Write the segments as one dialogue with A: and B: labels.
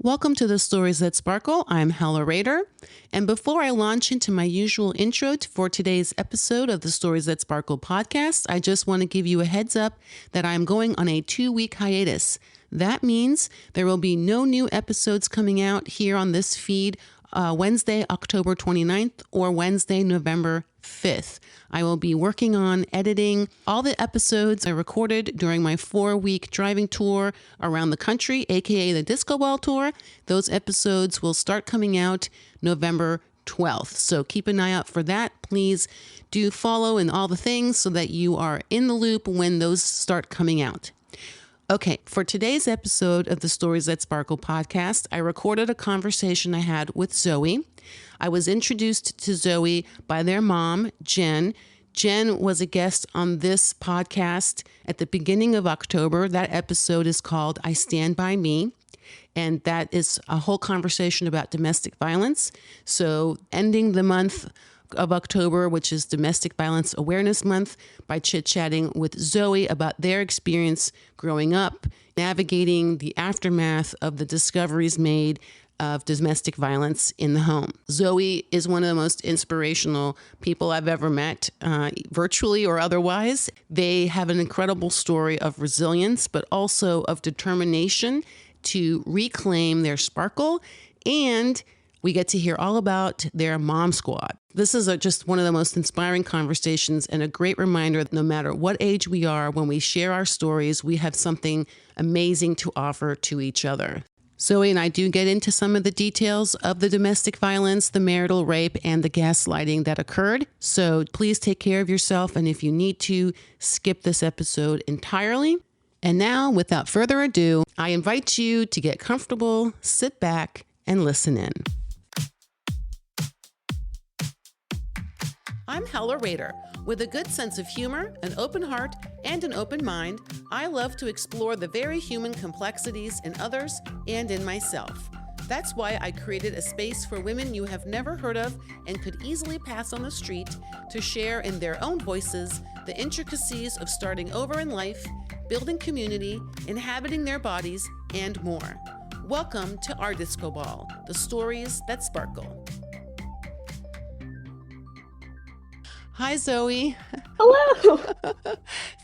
A: Welcome to the Stories That Sparkle. I'm Hella Rader. And before I launch into my usual intro for today's episode of the Stories That Sparkle podcast, I just want to give you a heads up that I'm going on a 2-week hiatus. That means there will be no new episodes coming out here on this feed Wednesday, October 29th or Wednesday, November 5th. I will be working on editing all the episodes I recorded during my 4-week driving tour around the country, aka the Disco Ball Tour. Those episodes will start coming out November 12th. So keep an eye out for that. Please do follow and all the things so that you are in the loop when those start coming out. Okay, for today's episode of the Stories That Sparkle podcast, I recorded a conversation I had with Zoie. I was introduced to Zoie by their mom, Jen. Jen was a guest on this podcast at the beginning of October. That episode is called I Stand By Me. And that is a whole conversation about domestic violence. So ending the month of October, which is Domestic Violence Awareness Month, by chit-chatting with Zoie about their experience growing up, navigating the aftermath of the discoveries made of domestic violence in the home. Zoie is one of the most inspirational people I've ever met, virtually or otherwise. They have an incredible story of resilience, but also of determination to reclaim their sparkle, and we get to hear all about their mom squad. This is just one of the most inspiring conversations and a great reminder that no matter what age we are, when we share our stories, we have something amazing to offer to each other. Zoie and I do get into some of the details of the domestic violence, the marital rape, and the gaslighting that occurred. So please take care of yourself. And if you need to, skip this episode entirely. And now, without further ado, I invite you to get comfortable, sit back, and listen in. I'm Hella Rader. With a good sense of humor, an open heart, and an open mind, I love to explore the very human complexities in others and in myself. That's why I created a space for women you have never heard of and could easily pass on the street to share in their own voices the intricacies of starting over in life, building community, inhabiting their bodies, and more. Welcome to our Disco Ball, the stories that sparkle. Hi, Zoie.
B: Hello.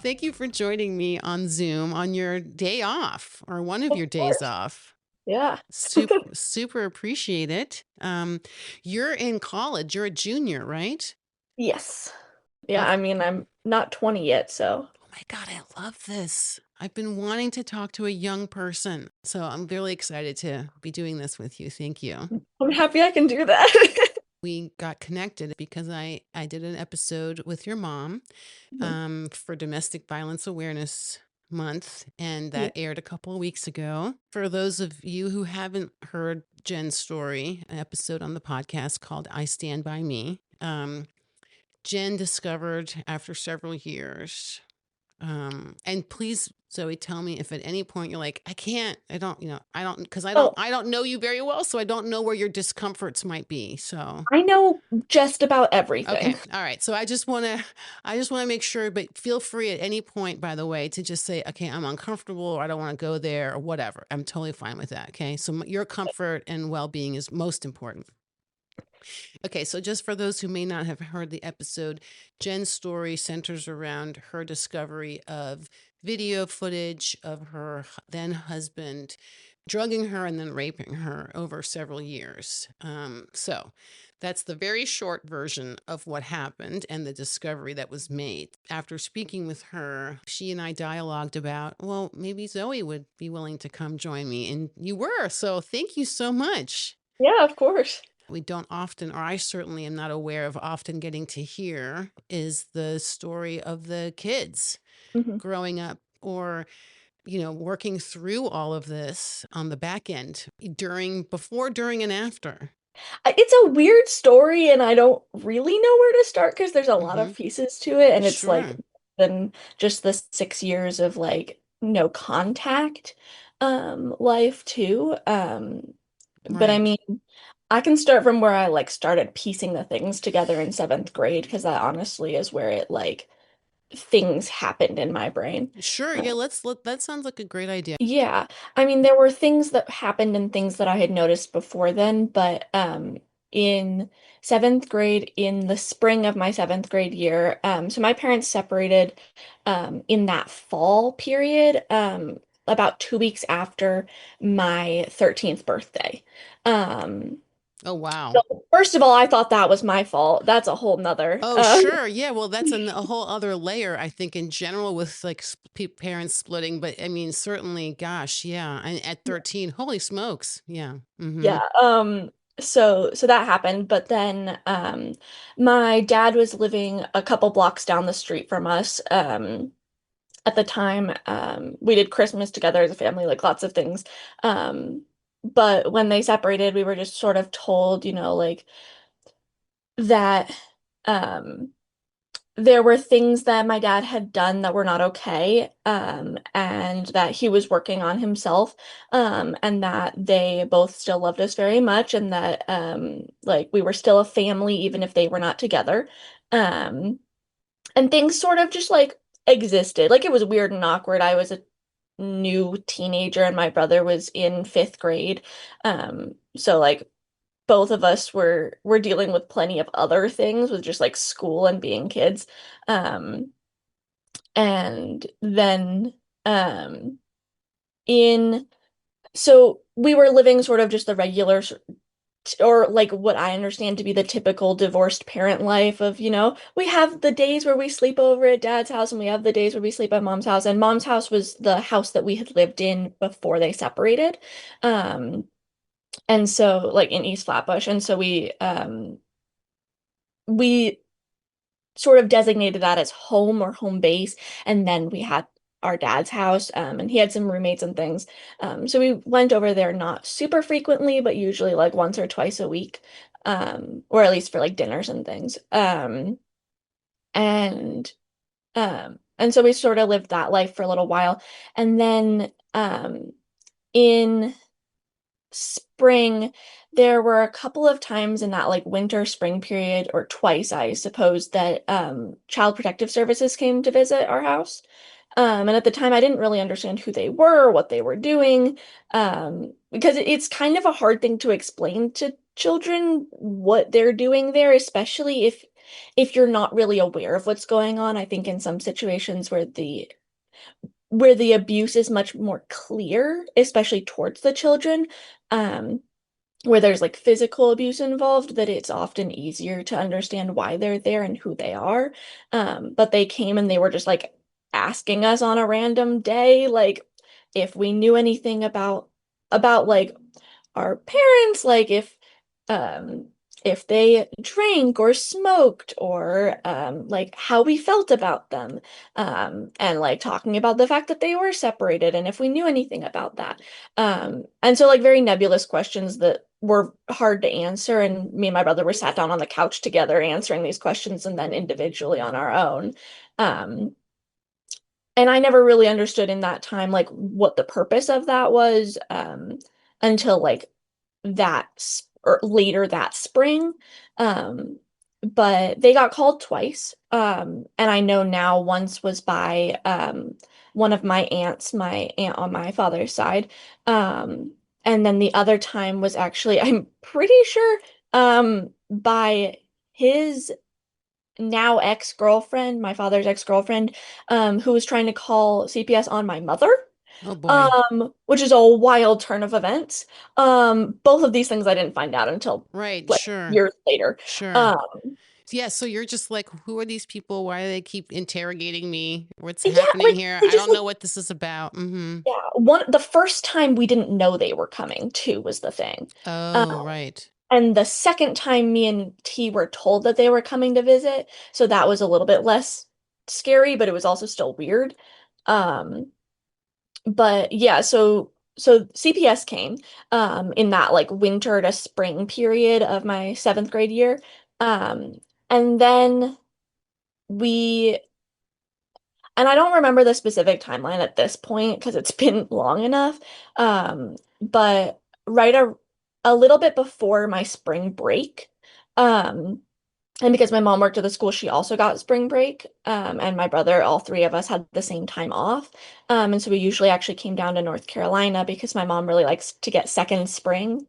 A: Thank you for joining me on Zoom on your day off, or one of your days off.
B: Yeah.
A: Super appreciate it. You're in college. You're a junior, right?
B: Yes. Yeah, I mean, I'm not 20 yet, so.
A: Oh my God, I love this. I've been wanting to talk to a young person, so I'm really excited to be doing this with you. Thank you.
B: I'm happy I can do that.
A: We got connected because I did an episode with your mom for Domestic Violence Awareness Month, and that aired a couple of weeks ago. For those of you who haven't heard Jen's story, an episode on the podcast called I Stand By Me, Jen discovered after several years, and please, Zoie, tell me if at any point you're like, I don't know you very well, so I don't know where your discomforts might be. So
B: I know just about everything.
A: Okay. All right. So I just want to make sure, but feel free at any point, by the way, to just say, okay, I'm uncomfortable, or I don't want to go there, or whatever. I'm totally fine with that. Okay. So your comfort and well-being is most important. Okay, so just for those who may not have heard the episode, Jen's story centers around her discovery of video footage of her then husband drugging her and then raping her over several years. So that's the very short version of what happened and the discovery that was made. After speaking with her, she and I dialogued about, well, maybe Zoie would be willing to come join me. And you were. So thank you so much.
B: Yeah, of course.
A: We don't often, or I certainly am not aware of often getting to hear, is the story of the kids growing up, or, working through all of this on the back end, before, during, and after.
B: It's a weird story, and I don't really know where to start because there's a lot of pieces to it, and it's like then just the 6 years of like no contact life too. But I mean, I can start from where I like started piecing the things together in 7th grade, because that honestly is where it like things happened in my brain.
A: Sure.
B: Uh,
A: Yeah, that sounds like a great idea.
B: yeah. I mean, there were things that happened and things that I had noticed before then, but in seventh grade, in the spring of my seventh grade year, so my parents separated in that fall period, about 2 weeks after my 13th birthday. Um,
A: Oh, wow.
B: so first of all, I thought that was my fault. That's a whole nother.
A: Oh, sure. Yeah. Well, that's a whole other layer, I think, in general with like parents splitting. But I mean, certainly, gosh, yeah. And at 13, holy smokes. Yeah. Mm-hmm.
B: Yeah. So that happened, but then my dad was living a couple blocks down the street from us. At the time, we did Christmas together as a family, like lots of things. But when they separated, we were just sort of told, like that um there were things that my dad had done that were not okay, and that he was working on himself, and that they both still loved us very much, and that like we were still a family even if they were not together. Um, and things sort of just like existed. Like it was weird and awkward. I was a new teenager and my brother was in fifth grade. So like both of us were dealing with plenty of other things with just like school and being kids. Um, and then um in so we were living sort of just the regular or like what I understand to be the typical divorced parent life of, we have the days where we sleep over at dad's house and we have the days where we sleep at mom's house. And mom's house was the house that we had lived in before they separated. And so like in East Flatbush. And so we sort of designated that as home or home base. And then we had our dad's house, and he had some roommates and things. So we went over there not super frequently, but usually like once or twice a week, or at least for like dinners and things. And and so we sort of lived that life for a little while. And then in spring, there were a couple of times in that like winter spring period, or twice, I suppose, that Child Protective Services came to visit our house. And at the time, I didn't really understand who they were, what they were doing, because it's kind of a hard thing to explain to children what they're doing there, especially if you're not really aware of what's going on. I think in some situations where the abuse is much more clear, especially towards the children, um, where there's like physical abuse involved, that it's often easier to understand why they're there and who they are. But they came and they were just like asking us on a random day, like if we knew anything about like our parents, like if they drank or smoked, or like how we felt about them, and like talking about the fact that they were separated and if we knew anything about that. And so like very nebulous questions that were hard to answer, and me and my brother were sat down on the couch together answering these questions and then individually on our own. Um, and I never really understood in that time like what the purpose of that was, until like or later that spring. Um, but they got called twice. And I know now once was by one of my aunts, my aunt on my father's side. And then the other time was actually, I'm pretty sure, by his now ex-girlfriend, my father's ex-girlfriend, who was trying to call CPS on my mother,
A: Oh, boy.
B: which is a wild turn of events. Both of these things I didn't find out until
A: Right.
B: like
A: Sure.
B: years later.
A: Sure.
B: Um,
A: Yeah. So you're just like, who are these people? Why do they keep interrogating me? What's
B: yeah,
A: happening
B: like
A: here?
B: they
A: I
B: just
A: don't
B: like
A: know what this is about. Mm-hmm.
B: yeah, the first time we didn't know they were coming too was the thing. Um,
A: Oh, right.
B: and the second time me and T were told that they were coming to visit, so that was a little bit less scary, but it was also still weird. Um, but yeah, so CPS came in that like winter to spring period of my seventh grade year. Um, and then we and I don't remember the specific timeline at this point because it's been long enough. But right a little bit before my spring break, um, And because my mom worked at the school, she also got spring break. And my brother, all three of us had the same time off. And so we usually actually came down to North Carolina because my mom really likes to get second spring,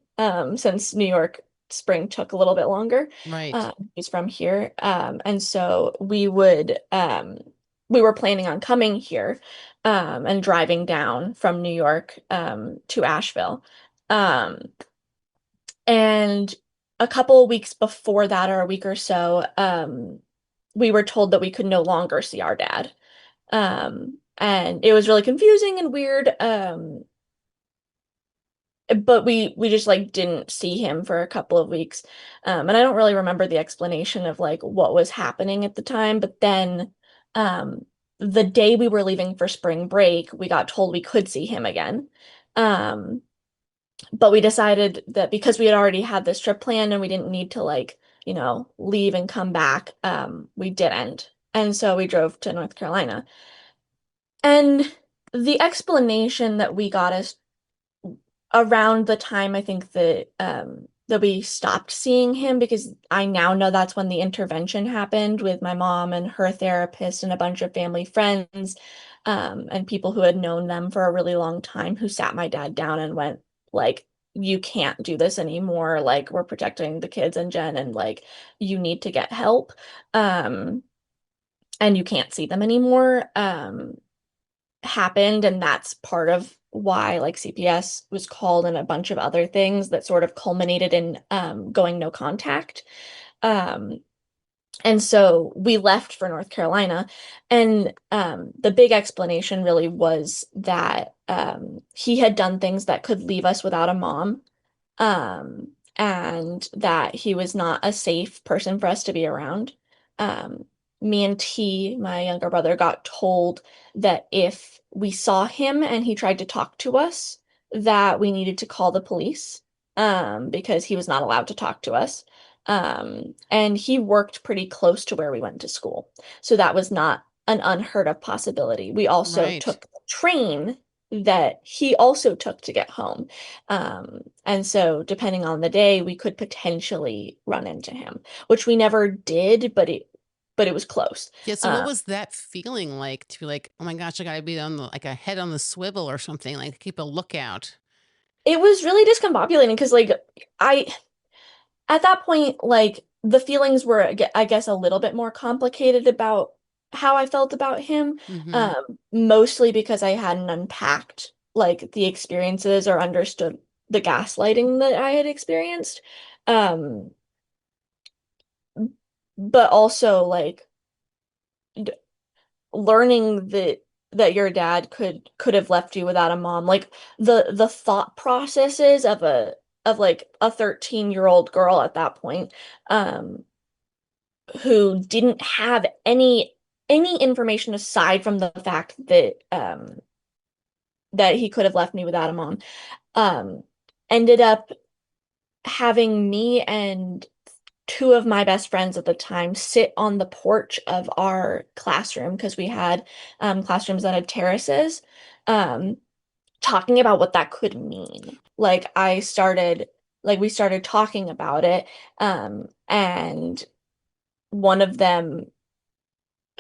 B: since New York spring took a little bit longer.
A: Right.
B: She's from here. And so we were planning on coming here, and driving down from New York, to Asheville. Um, and a couple of weeks before that, or a week or so, we were told that we could no longer see our dad. And it was really confusing and weird. But we just like didn't see him for a couple of weeks. And I don't really remember the explanation of like what was happening at the time, but then the day we were leaving for spring break, we got told we could see him again. Um, but we decided that because we had already had this trip planned and we didn't need to like, leave and come back, we didn't. And so we drove to North Carolina. And the explanation that we got is around the time I think that we stopped seeing him, because I now know that's when the intervention happened with my mom and her therapist and a bunch of family friends, and people who had known them for a really long time, who sat my dad down and went like, you can't do this anymore. Like, we're protecting the kids and Jen, and like, you need to get help. Um, and you can't see them anymore. Happened, and that's part of why like CPS was called, and a bunch of other things that sort of culminated in going no contact. Um, and so we left for North Carolina, and the big explanation really was that he had done things that could leave us without a mom, and that he was not a safe person for us to be around. Um, Me and T, my younger brother, got told that if we saw him and he tried to talk to us, that we needed to call the police, because he was not allowed to talk to us. And he worked pretty close to where we went to school. So that was not an unheard of possibility. We also
A: Right.
B: took the train that he also took to get home. And so depending on the day, we could potentially run into him, which we never did, but it was close.
A: Yeah, so what
B: Uh,
A: was that feeling like to be like, "Oh my gosh, I gotta be on the like a head on the swivel or something, like keep a lookout."
B: it was really discombobulating because like I at that point, like the feelings were, I guess, a little bit more complicated about how I felt about him.
A: Mhm.
B: Mostly because I hadn't unpacked like the experiences or understood the gaslighting that I had experienced. Um, but also like d learning that your dad could have left you without a mom. Like the thought processes of like a 13-year-old girl at that point, um, who didn't have any information aside from the fact that he could have left me without a mom, um, ended up having me and two of my best friends at the time sit on the porch of our classroom, because we had classrooms that had terraces, um, talking about what that could mean. Like we started talking about it, and one of them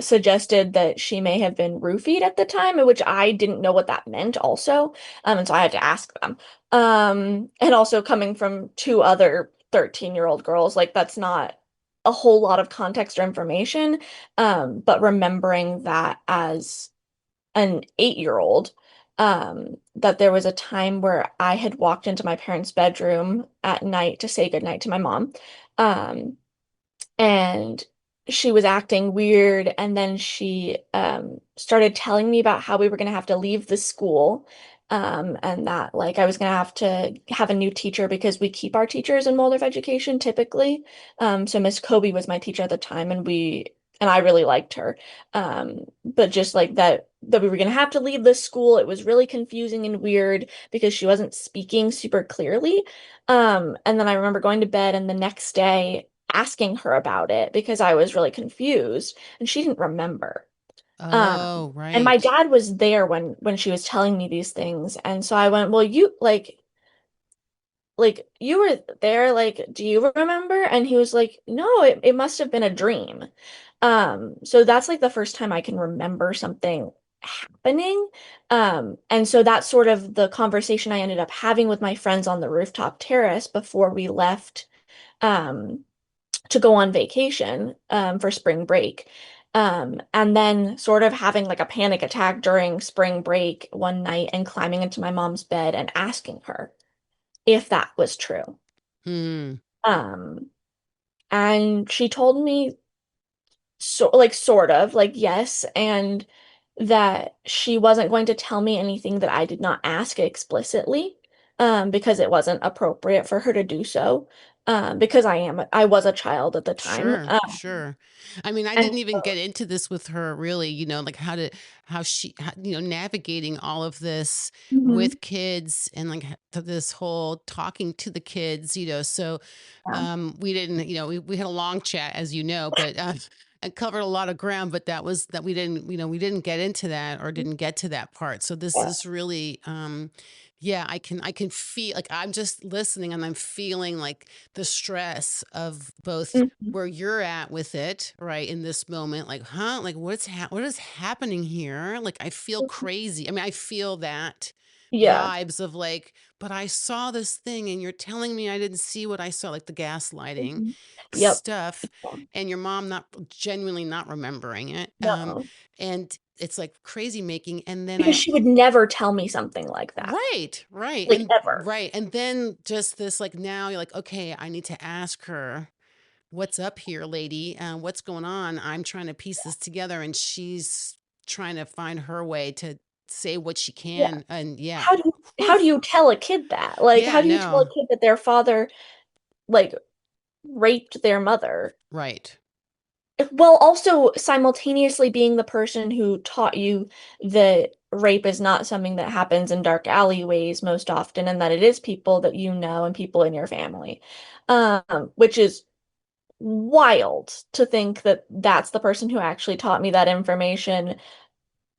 B: suggested that she may have been roofied at the time, which I didn't know what that meant also. And so I had to ask them. And also coming from two other 13-year-old girls, like that's not a whole lot of context or information. But remembering that as an 8-year-old, that there was a time where I had walked into my parents' bedroom at night to say goodnight to my mom. Um, and she was acting weird, and then she started telling me about how we were going to have to leave the school, and that like I was going to have a new teacher because we keep our teachers in Waldorf education typically. So Miss Kobe was my teacher at the time, and I really liked her, but just like that we were going to have to leave this school. It was really confusing and weird because she wasn't speaking super clearly. And then I remember going to bed, and the next day asking her about it because I was really confused and she didn't remember.
A: Oh,
B: And my
A: right.
B: dad was there when she was telling me these things. And so I went, "Well, you like like, you were there, like, do you remember? And he was like, no, it must have been a dream. So that's like the first time I can remember something happening. And so that's sort of the conversation I ended up having with my friends on the rooftop terrace before we left um to go on vacation for spring break. And then sort of having like a panic attack during spring break one night and climbing into my mom's bed and asking her if that was true.
A: Hmm.
B: Um, and she told me sort of like yes, and that she wasn't going to tell me anything that I did not ask explicitly, because it wasn't appropriate for her to do so, because I was a child at the time.
A: Sure, sure. I mean, I
B: And
A: didn't even get into this with her really, like navigating all of this
B: Mhm.
A: with kids and like to this whole talking to the kids, so
B: Yeah.
A: we didn't, we had a long chat as but it covered a lot of ground, but that we didn't, we didn't get into that or didn't get to that part. So this
B: Yeah.
A: is really yeah, I can feel like I'm just listening and I'm feeling like the stress of both
B: Mhm.
A: where you're at with it, right, in this moment, like, huh? Like what is happening here? Like I feel crazy. I mean, I feel that
B: Yeah.
A: vibes of like, but I saw this thing and you're telling me I didn't see what I saw, like the gaslighting
B: Mhm. Yep.
A: stuff,
B: Yeah.
A: and your mom not genuinely not remembering it.
B: No.
A: And it's like crazy making. And then
B: Because
A: I
B: she would never tell me something like that.
A: Right, right.
B: Like,
A: And
B: ever.
A: right. And then just this like now you're like, okay, I need to ask her, what's up here, lady? What's going on? I'm trying to piece this together and she's trying to find her way to say what she
B: Yeah.
A: can. And yeah.
B: How do you how do
A: Oof.
B: you tell a kid that? Like, how
A: Yeah,
B: do you tell a
A: no.
B: kid that their father, like, raped their mother?
A: Right.
B: While also simultaneously being the person who taught you that rape is not something that happens in dark alleyways most often, and that it is people that you know and people in your family. Which is wild to think that that's the person who actually taught me that information,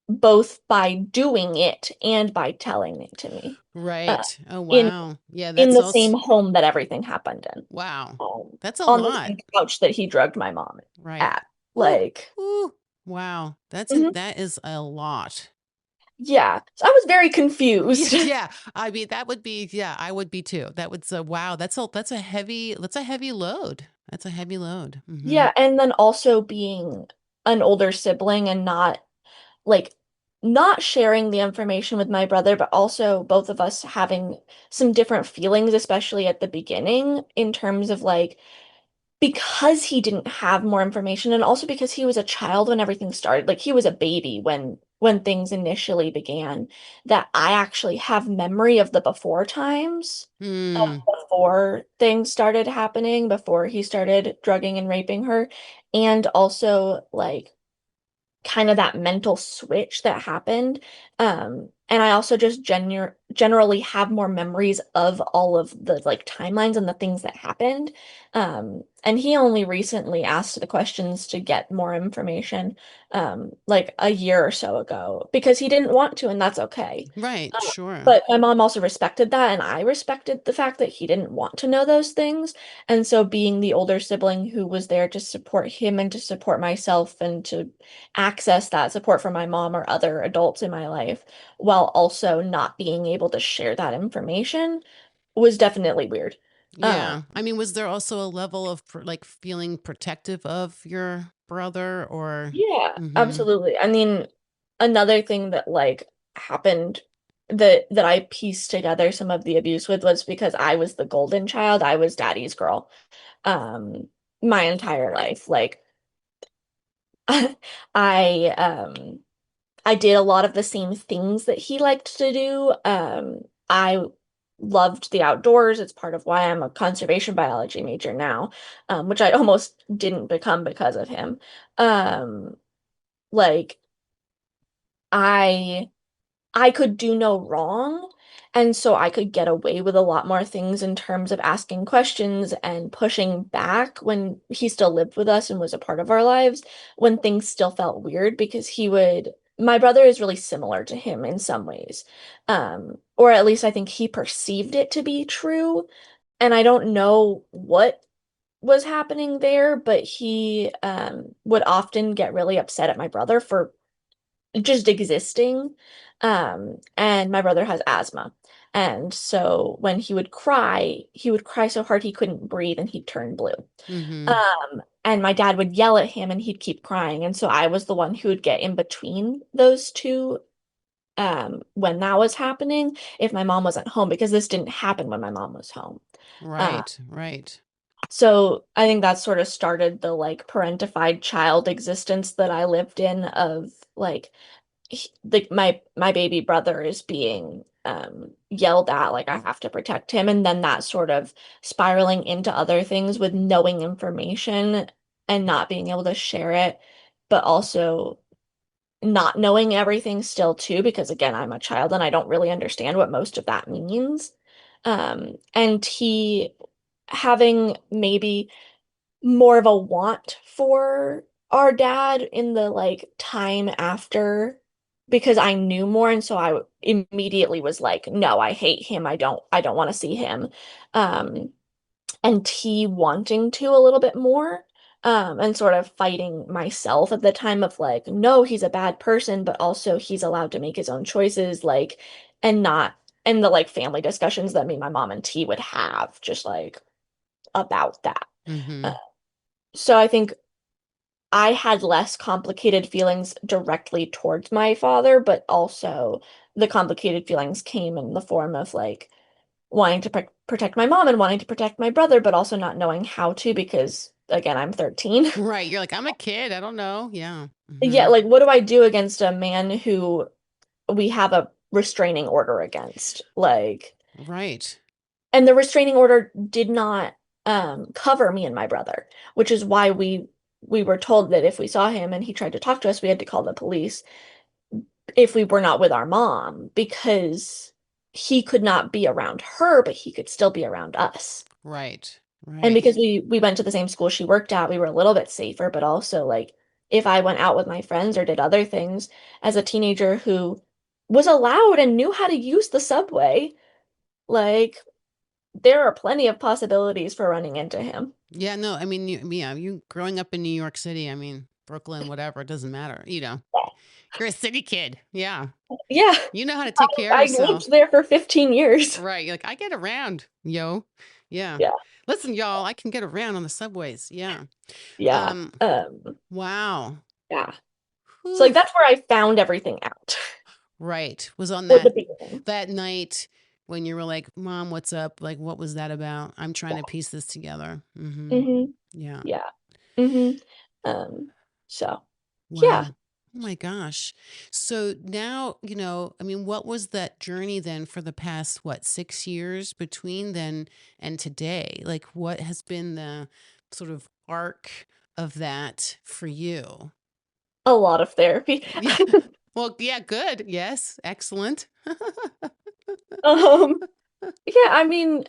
B: both by doing it and by telling it to me. Uh,
A: Right. Oh,
B: in
A: wow. Yeah,
B: in
A: that's
B: the same
A: also
B: home that everything happened in.
A: wow.
B: Um,
A: That's a
B: on the
A: lot.
B: same couch that he drugged my mom
A: Right.
B: at.
A: Ooh,
B: Like,
A: ooh. Wow.
B: mhm.
A: That is a lot.
B: Yeah. So I was very confused.
A: Yeah, I mean, that would be yeah, I would be too. That would wow, that's a heavy load. That's a heavy load. Mhm.
B: Yeah, and then also being an older sibling and like not sharing the information with my brother, but also both of us having some different feelings, especially at the beginning, in terms of like, because he didn't have more information, and also because he was a child when everything started, like he was a baby when things initially began, that I actually have memory of the before times,
A: Hmm.
B: before things started happening, before he started drugging and raping her, and also like kind of that mental switch that happened. And I also just generally have more memories of all of the like timelines and the things that happened. And he only recently asked the questions to get more information, like a year or so ago, because he didn't want to, and that's okay.
A: Right, sure.
B: But my mom also respected that, and I respected the fact that he didn't want to know those things. And so, being the older sibling who was there to support him and to support myself and to access that support from my mom or other adults in my life, while also not being able to share that information, was definitely weird. Uh,
A: Yeah. I mean, was there also a level of like feeling protective of your brother or
B: yeah,
A: mhm.
B: absolutely. I mean, another thing that like happened that I pieced together some of the abuse with was because I was the golden child. I was daddy's girl. um my entire life, like, I I did a lot of the same things that he liked to do. I loved the outdoors. It's part of why I'm a conservation biology major now, which I almost didn't become because of him. um like, I I could do no wrong. And so I could get away with a lot more things in terms of asking questions and pushing back when he still lived with us and was a part of our lives, when things still felt weird, because my brother is really similar to him in some ways. Or at least I think he perceived it to be true. and I don't know what was happening there, but he would often get really upset at my brother for just existing. And my brother has asthma. And so when he would cry so hard he couldn't breathe and he'd turn blue.
A: Mm-hmm.
B: And my dad would yell at him and he'd keep crying. And so I was the one who would get in between those two when that was happening if my mom wasn't home, because this didn't happen when my mom was home. Uh,
A: Right, right.
B: so I think that sort of started the like parentified child existence that I lived in of like my baby brother is being yelled at, like I have to protect him, and then that sort of spiraling into other things with knowing information and not being able to share it, but also not knowing everything still too, because again, I'm a child and I don't really understand what most of that means. And he having maybe more of a want for our dad in the like time after, because I knew more, and so I immediately was like, no, I hate him. I don't want to see him. Um and he wanting to a little bit more, and sort of fighting myself at the time of like, no, he's a bad person, but also he's allowed to make his own choices, like, and not, and the like family discussions that me, my mom, and T would have just like about that. Uh,
A: Mm-hmm.
B: so I think I had less complicated feelings directly towards my father, but also the complicated feelings came in the form of like wanting to protect my mom and wanting to protect my brother, but also not knowing how to because, again, I'm 13.
A: Right. You're like, I'm a kid. I don't know. Yeah.
B: Yeah,
A: Mm-hmm.
B: like what do I do against a man who we have a restraining order against? Like,
A: Right.
B: and the restraining order did not cover me and my brother, which is why we were told that if we saw him and he tried to talk to us, we had to call the police if we were not with our mom, because he could not be around her, but he could still be around us.
A: Right.
B: And
A: Right.
B: because we went to the same school she worked at, we were a little bit safer, but also like if I went out with my friends or did other things as a teenager who was allowed and knew how to use the subway, like there are plenty of possibilities for running into him.
A: Yeah, no, I mean, you growing up in New York City, I mean, Brooklyn, whatever, it doesn't matter. You're a city kid. Yeah.
B: Yeah,
A: You know how to take care of
B: I lived
A: yourself.
B: there for 15 years.
A: Right. You're like, I get around, yo. Yeah.
B: Yeah,
A: Listen, y'all, I can get around on the subways. Yeah.
B: yeah,
A: Um, wow.
B: yeah. So
A: Whew.
B: like that's where I found everything out
A: Right. Was on
B: for the
A: that
B: beginning.
A: that night when you were like, Mom, what's up? Like, what was that about? I'm trying to piece this together. Mm-hmm.
B: Hmm.
A: Yeah.
B: Yeah. Hmm. So yeah.
A: Wow. Oh my gosh. So now, I mean, what was that journey then for the past, what, 6 years between then and today? Like, what has been the sort of arc of that for you?
B: A lot of therapy.
A: Yeah. Well, yeah, good. Yes. Excellent.
B: Um, yeah, I mean,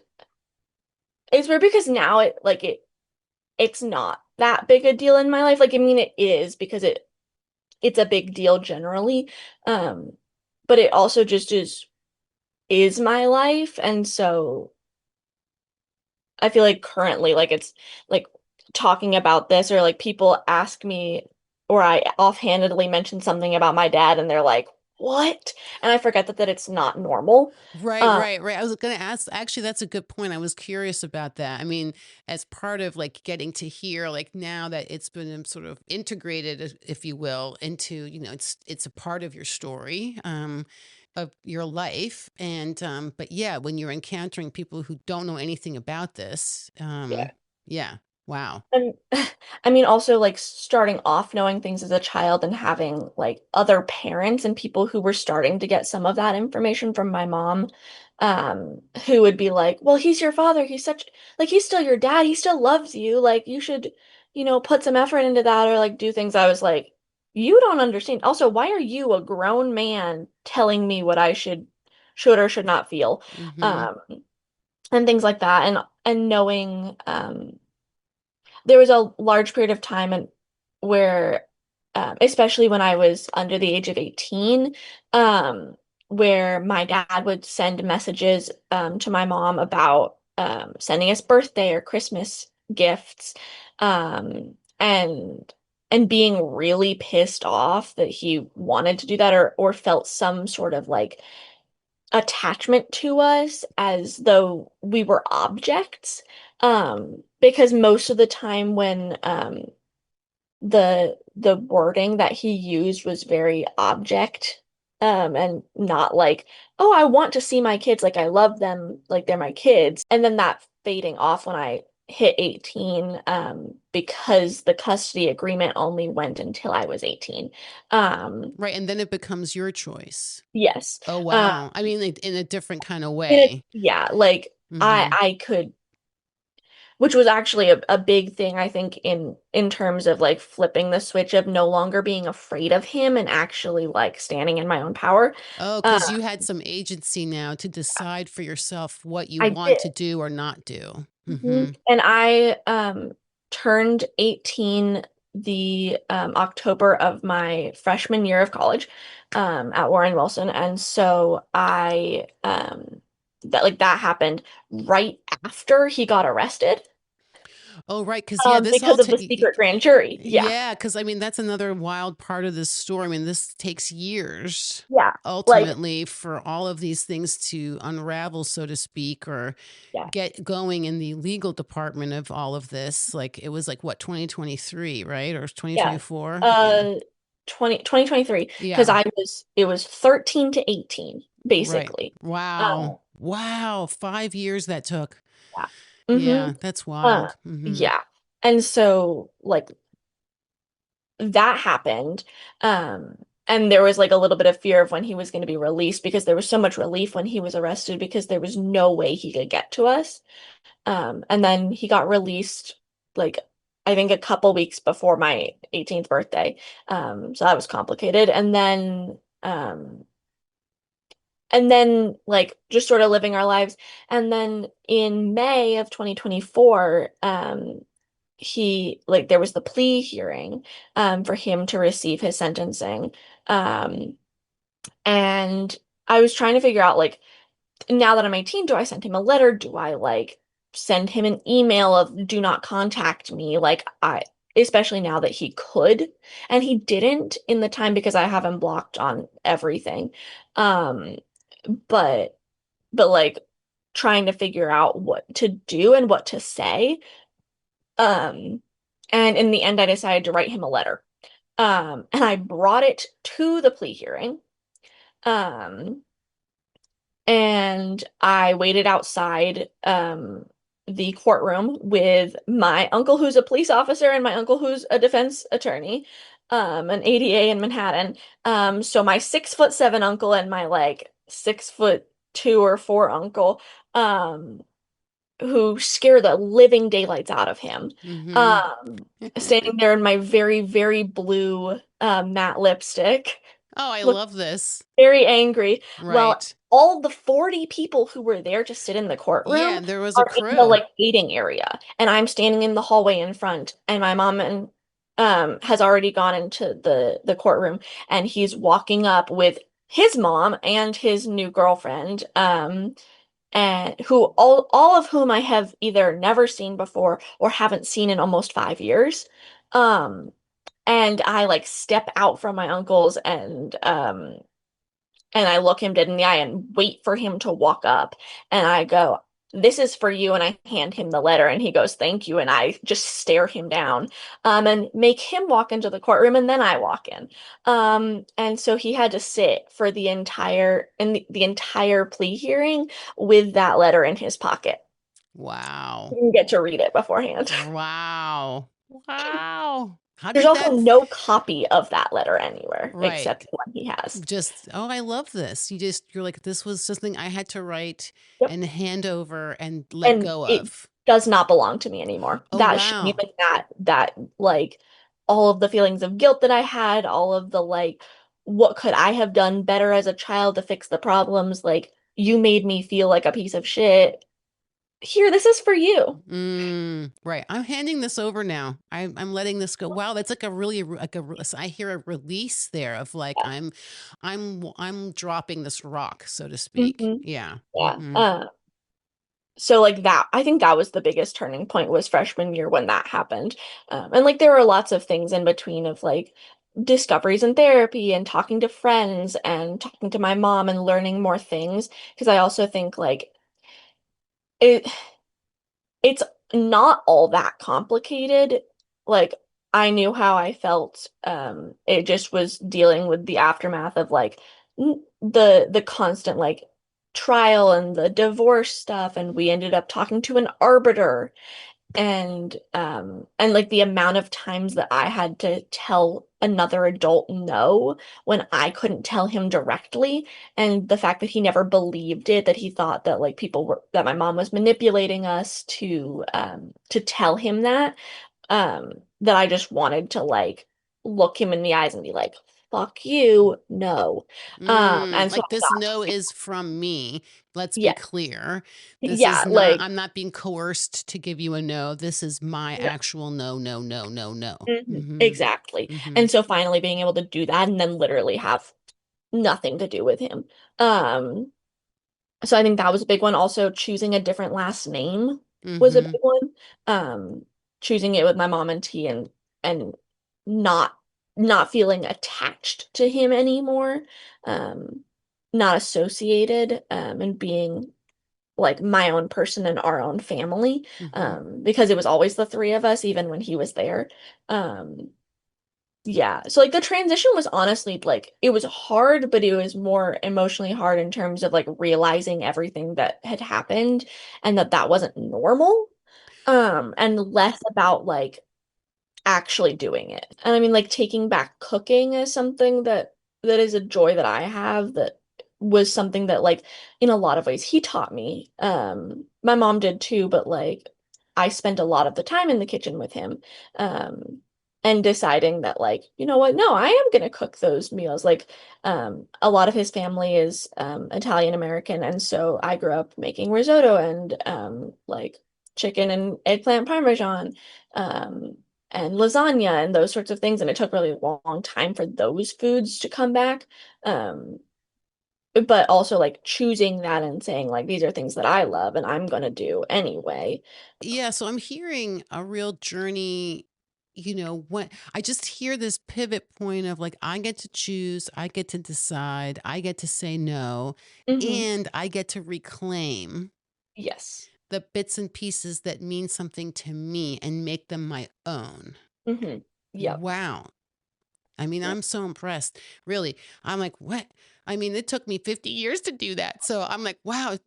B: it's weird because now it's not that big a deal in my life. Like, I mean, it is because it's a big deal generally. Um, but it also just is my life. And so I feel like currently, like it's like talking about this, or like people ask me, or I offhandedly mention something about my dad, and they're like, "What?" And I forget that it's not normal.
A: Right,
B: Uh,
A: right, right. I was going to ask, actually, that's a good point. I was curious about that. I mean, as part of like getting to hear, like now that it's been sort of integrated, if you will, into, it's a part of your story, of your life. And, but yeah, when you're encountering people who don't know anything about this,
B: yeah.
A: yeah, wow.
B: And I mean, also like starting off knowing things as a child and having like other parents and people who were starting to get some of that information from my mom, who would be like, well, he's your father. He's such, like, he's still your dad. He still loves you. Like, you should, put some effort into that or like do things. I was like, you don't understand. Also, why are you a grown man telling me what I should or should not feel?
A: Mm-hmm.
B: Um, and things like that. And knowing, there was a large period of time where, especially when I was under the age of 18, where my dad would send messages to my mom about sending us birthday or Christmas gifts, and being really pissed off that he wanted to do that, or felt some sort of like attachment to us as though we were objects. Because most of the time when the wording that he used was very object, and not like, oh, I want to see my kids, like I love them, like they're my kids. And then that fading off when I hit 18, because the custody agreement only went until I was 18.
A: Right, and then it becomes your choice.
B: Yes.
A: Oh,
B: uh
A: wow. I mean, like, in a different kind of
B: in
A: way.
B: yeah, like
A: Mhm.
B: I could, which was actually a big thing, I think, in terms of like flipping the switch of no longer being afraid of him and actually like standing in my own power.
A: Oh,
B: uh
A: because you had some agency now to decide for yourself what you
B: I
A: want
B: did.
A: to do or not do.
B: Mhm.
A: Mhm.
B: And I turned 18 the October of my freshman year of college, at Warren Wilson. And so I that happened right after he got arrested,
A: Oh, right, because yeah, this all
B: because of the secret grand jury. Yeah.
A: yeah, because I mean, that's another wild part of this story. I mean, this takes years
B: Yeah. Like,
A: ultimately for all of these things to unravel, so to speak, or
B: yeah.
A: get going in the legal department of all of this. Like it was like what, 2023, right? Or
B: Yeah.
A: 2024? Yeah.
B: Uh 2023, because
A: Yeah.
B: it was 13 to 18
A: Right.
B: basically.
A: Wow. Wow. 5 years that took.
B: Yeah. Mm-hmm.
A: Yeah, that's
B: Uh,
A: wild. Hmm.
B: yeah. And so like that happened. And there was like a little bit of fear of when he was going to be released, because there was so much relief when he was arrested because there was no way he could get to us. And then he got released like I think a couple weeks before my 18th birthday. So that was complicated. And then like just sort of living our lives. And then in May of 2024, he like there was the plea hearing for him to receive his sentencing. Um, and I was trying to figure out, like, now that I'm 18, do I send him a letter? Do I like send him an email of do not contact me? Like, especially now that he could, and he didn't in the time because I have him blocked on everything. Um, but like trying to figure out what to do and what to say. Um, and in the end, I decided to write him a letter. And I brought it to the plea hearing. Um, and I waited outside the courtroom with my uncle who's a police officer and my uncle who's a defense attorney, an ADA in Manhattan. So my 6'7" uncle and my like 6'2" or 4" uncle, um, who scare the living daylights out of him.
A: Hmm.
B: Um, Standing there in my very, very blue matte lipstick,
A: Oh, I
B: look
A: love this.
B: very angry. Well,
A: Right.
B: all the 40 people who were there to sit in the
A: Yeah,
B: courtroom
A: there was a
B: are in the
A: crew.
B: like waiting area, and I'm standing in the hallway in front, and my mom and has already gone into the courtroom, and he's walking up with his mom and his new girlfriend, and who all of whom I have either never seen before or haven't seen in almost 5 years. Um, and I like step out from my uncle's, and I look him dead in the eye and wait for him to walk up. And I go, "This is for you." And I hand him the letter, and he goes, "Thank you." And I just stare him down, and make him walk into the courtroom, and then I walk in. And so he had to sit for the entire plea hearing with that letter in his pocket. He
A: Wow.
B: didn't get to read it beforehand.
A: Wow. Wow. How
B: There's
A: did
B: also
A: that
B: no copy of that letter anywhere
A: right.
B: except the one he has.
A: Just, oh, I love this. You're like, this was something I had to write
B: Yep.
A: and hand over and let
B: And
A: go
B: it
A: of.
B: does not belong to me anymore.
A: Oh,
B: That shame
A: wow.
B: and that like all of the feelings of guilt that I had, all of the like, what could I have done better as a child to fix the problems? Like, you made me feel like a piece of shit. Here, this is for you.
A: Right. I'm handing this over now. I'm letting this go. Wow, that's like a really I hear a release there of like I'm dropping this rock, so to speak.
B: Hmm.
A: Yeah.
B: Yeah.
A: Hmm.
B: So like that, I think that was the biggest turning point was freshman year when that happened. And like there were lots of things in between of like discoveries in therapy and talking to friends and talking to my mom and learning more things. Because I also think like it it's not all that complicated. Like I knew how I felt. It just was dealing with the aftermath of like the constant like trial and the divorce stuff, and we ended up talking to an arbiter and like the amount of times that I had to tell another adult no when I couldn't tell him directly, and the fact that he never believed it, that he thought that like people were that my mom was manipulating us to tell him that I just wanted to like look him in the eyes and be like, fuck you, no. And so
A: Like
B: I
A: this
B: got
A: no is from me. Let's be
B: yeah,
A: clear. This is
B: yeah,
A: not,
B: like
A: I'm not being coerced to give you a no. This is my
B: yeah.
A: actual no, no, no, no, no.
B: Exactly.
A: Mm-hmm.
B: And so finally being able to do that and then literally have nothing to do with him. Um, so I think that was a big one. Also, choosing a different last name was a
A: Mm-hmm.
B: big one. Um, Choosing it with my mom and T and not not feeling attached to him anymore. Um, Not associated, and being like my own person and our own family.
A: Mm-hmm.
B: Because it was always the three of us, even when he was there. Um, yeah. So like the transition was honestly like it was hard, but it was more emotionally hard in terms of like realizing everything that had happened and that that wasn't normal. And less about like actually doing it. And I mean, like taking back cooking is something that is a joy that I have that was something that like in a lot of ways he taught me. My mom did too, but like I spent a lot of the time in the kitchen with him. And deciding that like, you know what, no, I am gonna cook those meals. Like a lot of his family is Italian American, and so I grew up making risotto and like chicken and eggplant parmesan. Um, and lasagna and those sorts of things. And it took really long time for those foods to come back. Um, but also like choosing that and saying like these are things that I love and I'm gonna do anyway.
A: Yeah, so I'm hearing a real journey, when I just hear this pivot point of like, I get to choose, I get to decide, I get to say no,
B: Hmm.
A: and I get to reclaim
B: Yes.
A: the bits and pieces that mean something to me and make them my own.
B: Hmm. Yep.
A: Wow. I mean,
B: Yep.
A: I'm so impressed. Really. I'm like, what? I mean, it took me 50 years to do that. So I'm like, wow,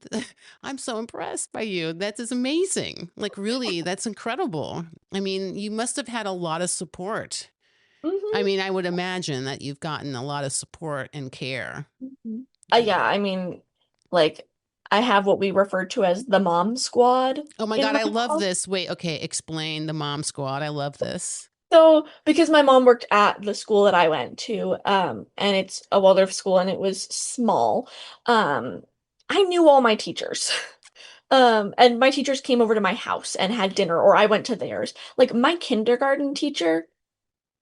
A: I'm so impressed by you. That is amazing. Like, really, that's incredible. I mean, you must have had a lot of support. I
B: Hmm.
A: mean, I would imagine that you've gotten a lot of support and care.
B: Hmm.
A: Yeah.
B: Yeah, I mean, like I have what we refer to as the mom squad
A: Oh my
B: in
A: God,
B: my
A: I love
B: house.
A: this. Wait, okay, explain the mom squad. I love this.
B: So, because my mom worked at the school that I went to, and it's a Waldorf school and it was small, I knew all my teachers. And my teachers came over to my house and had dinner, or I went to theirs. Like my kindergarten teacher,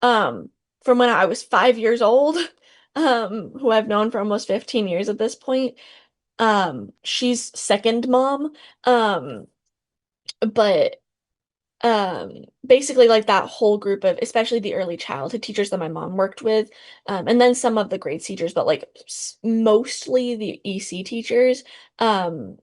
B: um, from when I was 5 years old, who I've known for almost 15 years at this point, she's second mom. Um, but basically like that whole group of especially the early childhood teachers that my mom worked with, and then some of the grade teachers, but like mostly the EC teachers, um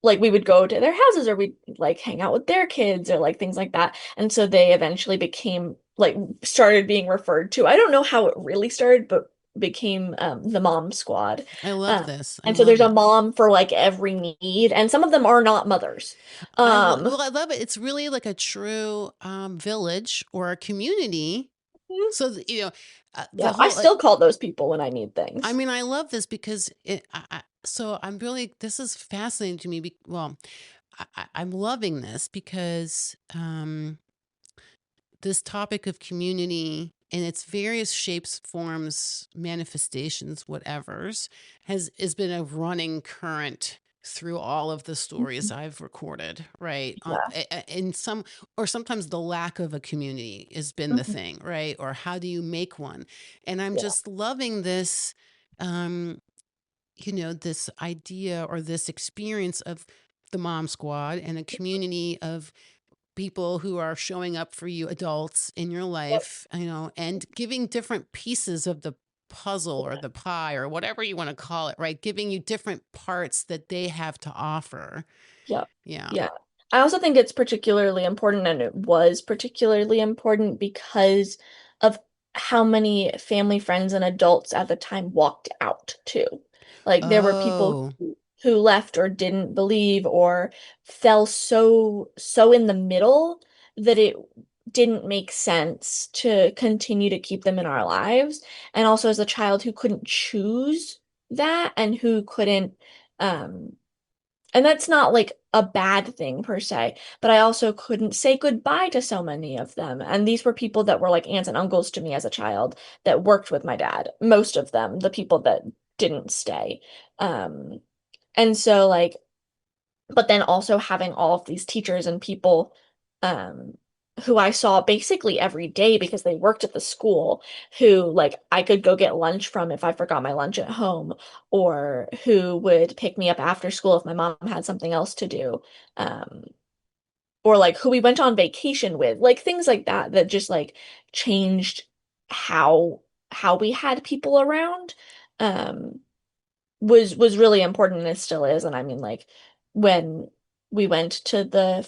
B: like we would go to their houses or we'd like hang out with their kids or like things like that. And so they eventually became like started being referred to. I don't know how it really started, but became the mom squad.
A: I love this. I
B: And so
A: love
B: there's a
A: it.
B: mom for like every need, and some of them are not mothers. Um,
A: I love it. It's really like a true village or a community. So, the
B: Yeah, I
A: whole,
B: still call those people when I need
A: I
B: things.
A: mean, I love this because so I'm really, this is fascinating to me. Well, I'm loving this because this topic of community in its various shapes, forms, manifestations, whatevers, has been a running current through all of the stories
B: Mhm.
A: I've recorded, right?
B: Yeah.
A: In some, or sometimes the lack of a community has been the
B: Mhm.
A: thing, right? Or how do you make one? And I'm
B: Yeah.
A: just loving this, this idea or this experience of the mom squad and a community of people who are showing up for you, adults in your
B: Yep.
A: life, and giving different pieces of the puzzle or the pie or whatever you want to call it, right? Giving you different parts that they have to offer.
B: Yep.
A: Yeah.
B: Yeah. I also think it's particularly important, and it was particularly important because of how many family, friends, and adults at the time walked out too. Like there were people
A: Oh,
B: who left or didn't believe or fell so in the middle that it didn't make sense to continue to keep them in our lives. And also as a child who couldn't choose that and who couldn't um and that's not like a bad thing per se, but I also couldn't say goodbye to so many of them. And these were people that were like aunts and uncles to me as a child that worked with my dad, most of them, the people that didn't stay. Um, and so like, but then also having all of these teachers and people um who I saw basically every day because they worked at the school, who like I could go get lunch from if I forgot my lunch at home, or who would pick me up after school if my mom had something else to do. Um or like who we went on vacation with, like things like that that just like changed how we had people around. Um was really important, and it still is. And I mean, like when we went to the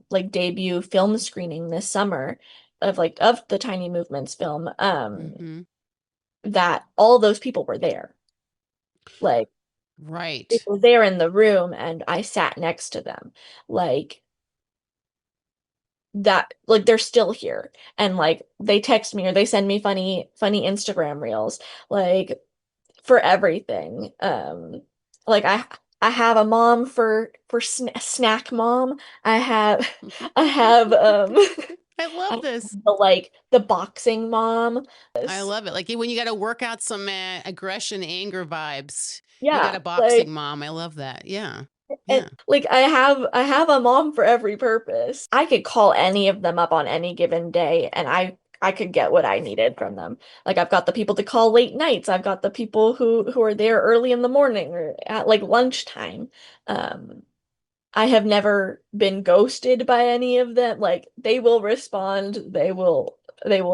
B: like debut film screening this summer of like of the Tiny Movements film,
A: mm-hmm.
B: that all those people were there. Like they
A: Right.
B: were there in the room and I sat next to them. Like that, like they're still here, and like they text me or they send me funny Instagram reels. Like for everything. Like I have a mom for snack mom. I have I have
A: I love
B: I have
A: this.
B: the boxing mom.
A: I love it. Like when you got to work out some aggression, anger vibes, you got
B: Yeah,
A: a boxing
B: like
A: mom. I love that. Yeah.
B: and
A: Yeah.
B: like I have a mom for every purpose. I could call any of them up on any given day and I could get what I needed from them. Like I've got the people to call late nights. I've got the people who are there early in the morning or at like lunchtime. Um I have never been ghosted by any of them. Like they will respond. They will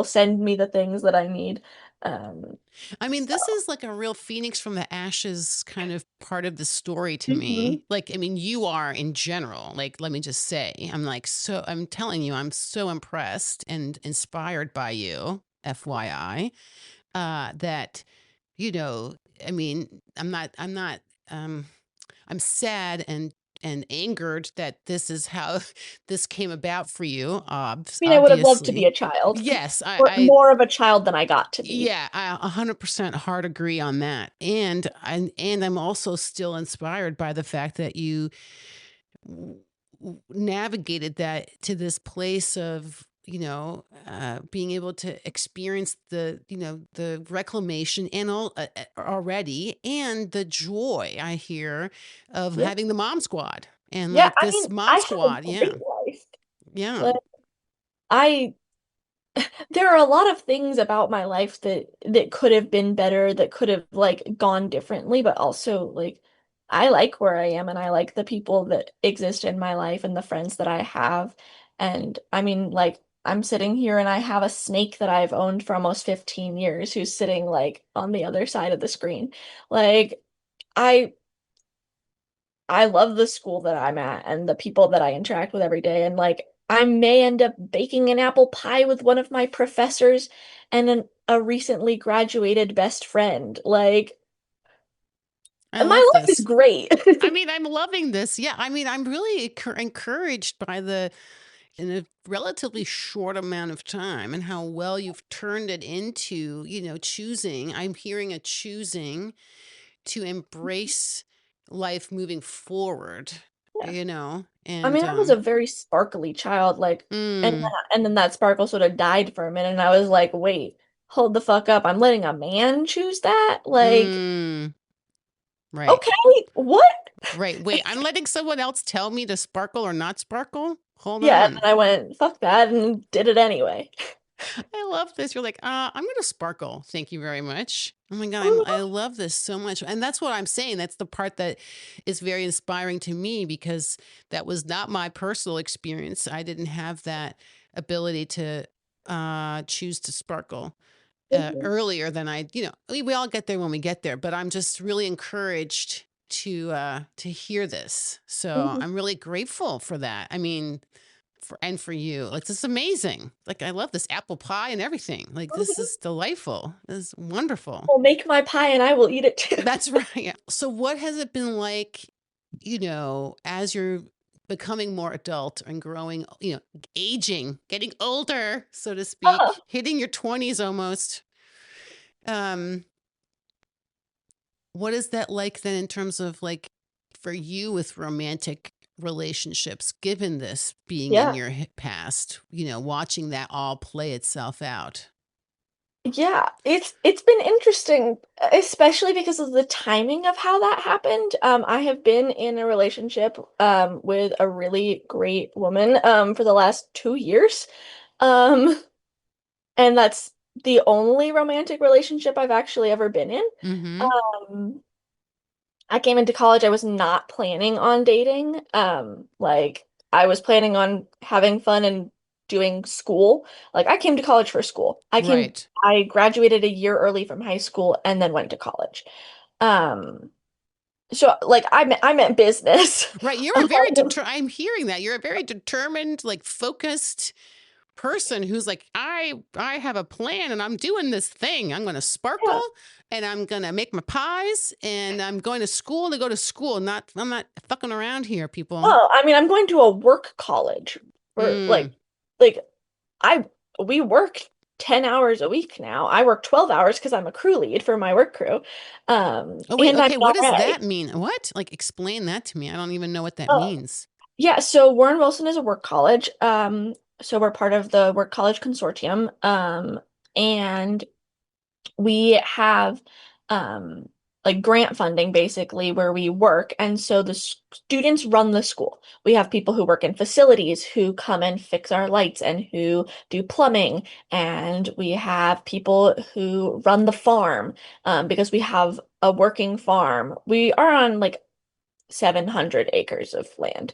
B: send me the things that I need. Um
A: I mean,
B: so
A: this is like a real phoenix from the ashes kind of part of the story to
B: mhm.
A: me. Like, I mean, you are in general. Like, let me just say, I'm telling you, I'm so impressed and inspired by you, FYI, that, you know, I mean, um, I'm sad and angered that this is how this came about for you.
B: I mean, I would have loved to be
A: Obviously,
B: a child.
A: yes,
B: Or more of a child than I got to be.
A: yeah, I 100% hard agree on that. And I'm also still inspired by the fact that you w- navigated that to this place of, being able to experience the reclamation and all already, and the joy I hear of
B: Yeah.
A: having the mom squad and
B: Yeah,
A: like
B: I
A: this
B: mean,
A: mom
B: I had a
A: squad. Yeah.
B: great life.
A: Yeah.
B: Like I there are a lot of things about my life that could have been better, that could have like gone differently, but also like I like where I am and I like the people that exist in my life and the friends that I have. And I mean, like I'm sitting here and I have a snake that I've owned for almost 15 years who's sitting like on the other side of the screen. Like I I love the school that I'm at and the people that I interact with every day. And like, I may end up baking an apple pie with one of my professors and a recently graduated best friend. Like,
A: I
B: my
A: love
B: life is
A: this.
B: great.
A: I mean, I'm loving this. Yeah. I mean, I'm really encouraged by in a relatively short amount of time and how well you've turned it into, choosing. I'm hearing a choosing to embrace life moving forward,
B: Yeah. I
A: and,
B: mean, I was a very sparkly child, like,
A: mm,
B: and then that sparkle sort of died for a minute, and I was like, wait, hold the fuck up. I'm letting a man choose that? Like,
A: mm, right,
B: okay, what?
A: right. Wait, I'm letting someone else tell me to sparkle or not sparkle? Hold
B: Yeah, and
A: on.
B: then I went, fuck that, and did it anyway.
A: I love this. You're like, I'm going to sparkle. Thank you very much. Oh my God, I
B: Oh,
A: love this so much. And that's what I'm saying. That's the part that is very inspiring to me because that was not my personal experience. I didn't have that ability to choose to sparkle
B: mhm,
A: earlier than we all get there when we get there, but I'm just really encouraged to hear this. So
B: mhm.
A: I'm really grateful for that. I mean, for you. Like this is amazing. Like I love this apple pie and everything. Like this
B: Mhm.
A: is delightful. This is wonderful.
B: Well, make my pie and I will eat it too.
A: That's right. Yeah. So what has it been like, as you're becoming more adult and growing, aging, getting older, so to
B: Oh,
A: speak, hitting your 20s almost. Um what is that like then in terms of like for you with romantic relationships, given this being in
B: yeah.
A: your past, watching that all play itself out?
B: Yeah, it's been interesting, especially because of the timing of how that happened. I have been in a relationship with a really great woman for the last 2 years. Um, and that's the only romantic relationship I've actually ever been in.
A: Mm-hmm.
B: Um, I came into college, I was not planning on dating. Like I was planning on having fun and doing school. Like I came to college for school.
A: Right.
B: I graduated a year early from high school and then went to college. Um, so like I meant business.
A: Right. You're a very I'm hearing that. You're a very determined, like focused person who's like, I have a plan and I'm doing this thing. I'm gonna sparkle
B: Yeah.
A: and I'm gonna make my pies and I'm going to school to go to school. I'm not fucking around here, people.
B: Well, I mean, I'm going to a work college for
A: Mm.
B: like I we work 10 hours a week now. I work 12 hours because I'm a crew lead for my work crew.
A: Oh wait,
B: And I'm
A: okay,
B: an
A: what does
B: RA.
A: that mean? What? Like explain that to me. I don't even know what that
B: Oh,
A: means.
B: yeah, so Warren Wilson is a work college. So we're part of the work college consortium. And we have um like grant funding basically where we work, and so the students run the school. We have people who work in facilities who come and fix our lights and who do plumbing, and we have people who run the farm because we have a working farm. We are on like 700 acres of land.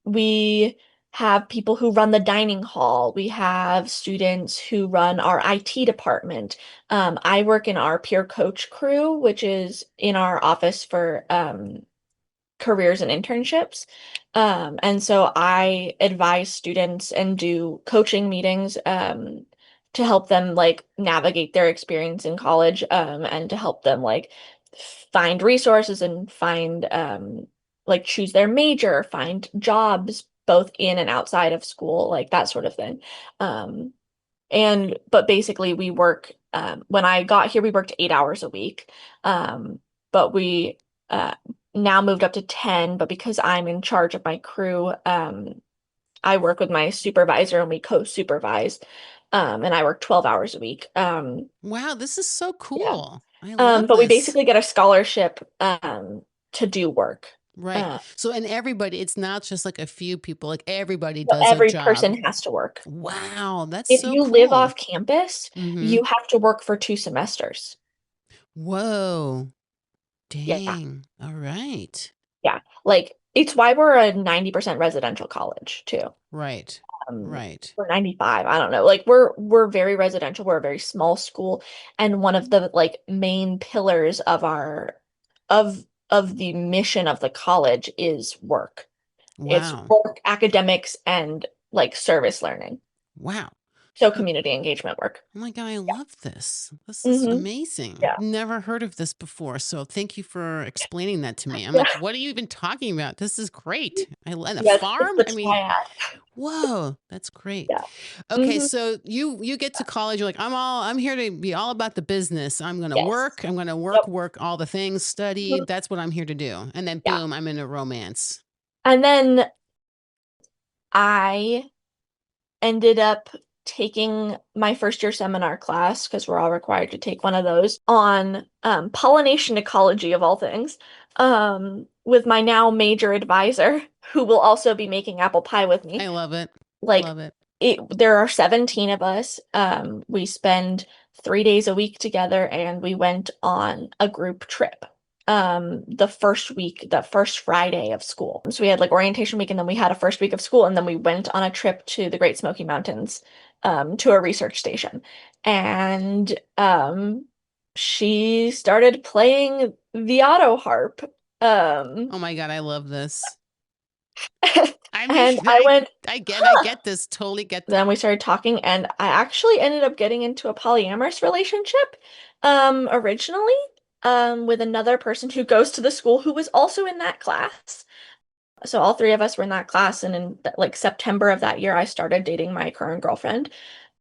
B: We have people who run the dining hall. We have students who run our IT department. I work in our peer coach crew, which is in our office for careers and internships. And so I advise students and do coaching meetings to help them like navigate their experience in college and to help them like find resources and find like choose their major, find jobs both in and outside of school, like that sort of thing. Um, but basically we work when I got here we worked 8 hours a week. But we uh now moved up to 10, but because I'm in charge of my crew, I work with my supervisor and we co-supervise. And I work 12 hours a week.
A: Wow, this is so
B: Yeah.
A: cool. I love
B: But we
A: this.
B: basically get a scholarship to do work.
A: Right.
B: Uh,
A: So, and everybody, it's not just like a few people, like everybody
B: so
A: does a
B: every
A: job.
B: person has to work.
A: Wow, that's
B: If
A: so
B: you live
A: cool.
B: off campus,
A: Mm-hmm.
B: you have to work for 2 semesters.
A: Whoa.
B: Yeah.
A: Dang. All right.
B: Yeah. Like it's why we're a 90% residential college too.
A: Right.
B: Um,
A: Right.
B: we're 95. I don't know. Like we're very residential. We're a very small school, and one of the like main pillars of our of the mission of the college is work. It's
A: Wow.
B: work, academics, and like service learning.
A: Wow.
B: So
A: Uh,
B: community engagement work.
A: Oh my God, I
B: Yeah.
A: love this. This is
B: Hmm.
A: amazing. I've
B: Yeah.
A: never heard of this before. So thank you for explaining that to me. I'm
B: Yeah.
A: like, what are you even talking about? This is great. And a
B: Yeah. It's
A: farm?
B: the
A: I mean,
B: triad.
A: whoa, that's great.
B: Yeah.
A: Okay,
B: Hmm.
A: so you get to college, you're like, I'm here to be all about the business.
B: Yes.
A: I'm gonna
B: Yep.
A: work all the things, study.
B: Mhm.
A: That's what I'm here to do. And then
B: Yeah.
A: boom, I'm in a romance.
B: And then I ended up taking my first year seminar class because we're all required to take one of those on pollination ecology of all things with my now major advisor who will also be making apple pie with me.
A: I love it.
B: Like
A: Love it.
B: there are 17 of us. We spend 3 days a week together, and we went on a group trip. The first week, the first Friday of school. So we had like orientation week, and then we had a first week of school, and then we went on a trip to the Great Smoky Mountains, to a research station. And she started playing the auto harp. Um,
A: Oh my God, I love this. I mean,
B: and I went,
A: I
B: huh.
A: get this, totally get this.
B: Then we started talking, and I actually ended up getting into a polyamorous relationship, originally, with another person who goes to the school who was also in that class. So all three of us were in that class, and in like September of that year, I started dating my current girlfriend.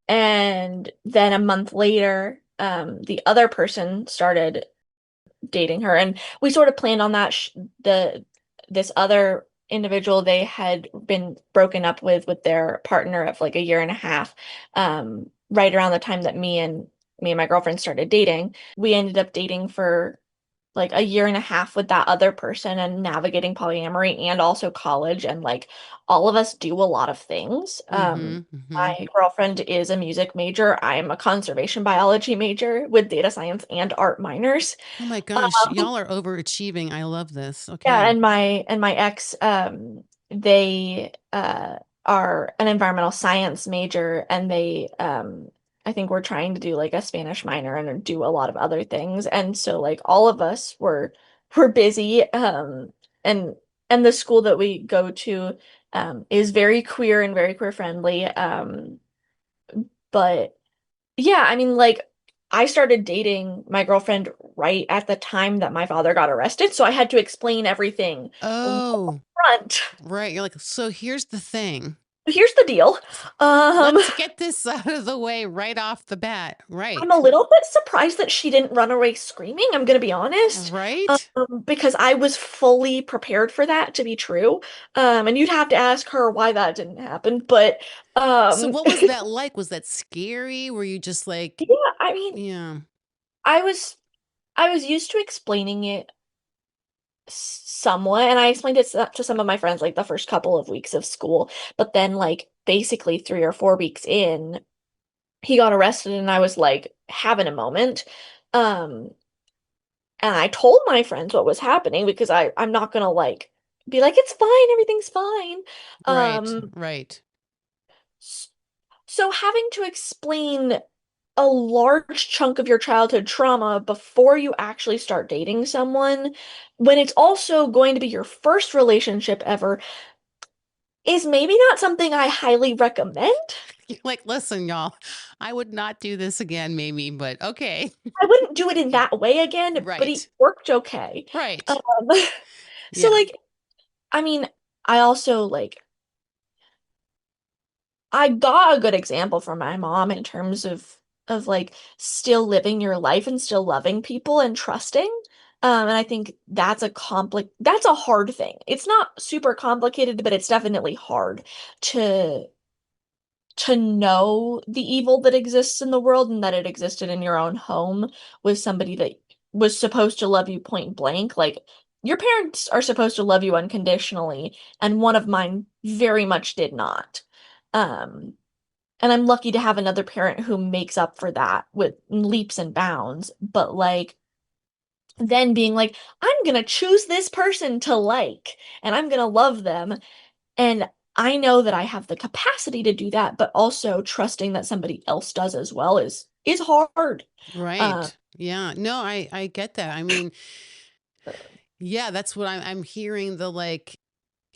B: And then a month later, the other person started dating her, and we sort of planned on that. The This other individual, they had been broken up with their partner of like a year and a half, right around the time that me and my girlfriend started dating. We ended up dating for like a year and a half with that other person, and navigating polyamory and also college, and like all of us do a lot of things.
A: Mm-hmm. Mm-hmm.
B: My girlfriend is a music major. I'm a conservation biology major with data science and art minors.
A: Oh my gosh, y'all are overachieving. I love this.
B: Yeah,
A: Okay.
B: and my ex, they are an environmental science major, and they I think we're trying to do like a Spanish minor and do a lot of other things. And so like all of us were busy, and the school that we go to is very queer and very queer friendly. But yeah, I mean, like, I started dating my girlfriend right at the time that my father got arrested, so I had to explain everything right up
A: Oh,
B: front.
A: right. You're like, so here's the thing.
B: Here's the deal. Um,
A: Let's get this out of the way right off the bat.
B: I'm a
A: Right.
B: little bit surprised that she didn't run away screaming, I'm gonna be honest.
A: Right.
B: Because I was fully prepared for that to be true. And you'd have to ask her why that didn't happen. But
A: So
B: um,
A: what was that like? Was that scary? Were you just like,
B: yeah, I mean,
A: yeah,
B: I was I was used to explaining it somewhat, and I explained it to some of my friends like the first couple of weeks of school. But then like basically 3 or 4 weeks in, he got arrested, and I was like having a moment. Um, and I told my friends what was happening, because I'm not gonna like be like, it's fine, everything's fine.
A: right,
B: Um,
A: right,
B: s- so having to explain a large chunk of your childhood trauma before you actually start dating someone, when it's also going to be your first relationship ever, is maybe not something I highly recommend.
A: You're like, listen, y'all, I would not do this again, maybe, but okay.
B: I wouldn't do it in that way again, but it
A: Right,
B: worked okay. Um,
A: right.
B: so
A: Yeah.
B: like, I mean, I also like I got a good example from my mom in terms of like still living your life and still loving people and trusting. And I think that's a hard thing. It's not super complicated, but it's definitely hard to know the evil that exists in the world, and that it existed in your own home with somebody that was supposed to love you point blank. Like, your parents are supposed to love you unconditionally, and one of mine very much did not. Um, and I'm lucky to have another parent who makes up for that with leaps and bounds. But like, then being like, I'm gonna choose this person to like, and I'm gonna love them. And I know that I have the capacity to do that, but also trusting that somebody else does as well is hard. Uh,
A: Right. Yeah. No, I get that. I mean, yeah, that's what I'm hearing the like,